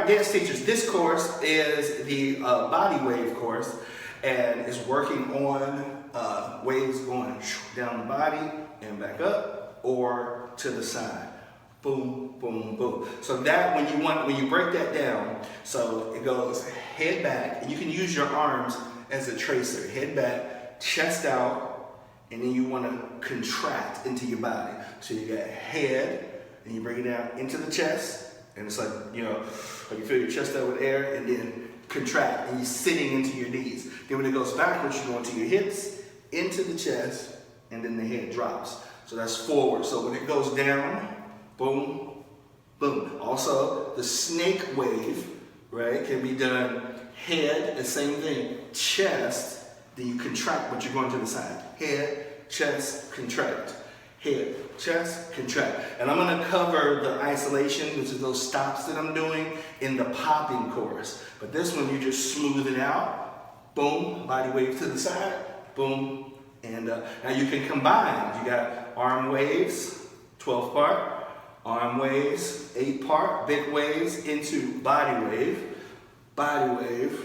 our dance teachers, this course is the body wave course, and it's working on waves going down the body and back up or to the side. Boom, boom, boom. So that when you break that down, so it goes head back, and you can use your arms as a tracer. Head back, chest out, and then you want to contract into your body. So you got head, and you bring it down into the chest, and it's like, you know, like you fill your chest out with air, and then contract, and you're sitting into your knees. Then when it goes backwards, you go into your hips, into the chest, and then the head drops. So that's forward. So when it goes down, boom, boom. Also, the snake wave, right, can be done head, the same thing, chest, then you contract, but you're going to the side. Head, chest, contract. Head, chest, contract. And I'm going to cover the isolation, which is those stops that I'm doing, in the popping course. But this one, you just smooth it out. Boom, body wave to the side. Boom, and now you can combine. You got arm waves, 12 part. Arm waves, 8 part. Big waves into body wave, body wave,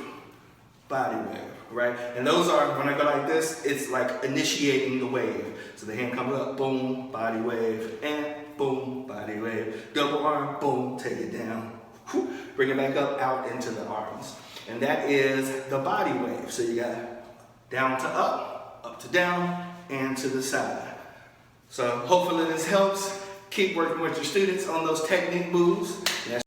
body wave. Right? And those are, when I go like this, it's like initiating the wave. So the hand comes up, boom, body wave, and boom, body wave. Double arm, boom, take it down. Whew, bring it back up, out into the arms. And that is the body wave. So you got down to up to down, and to the side. So hopefully this helps. Keep working with your students on those technique moves.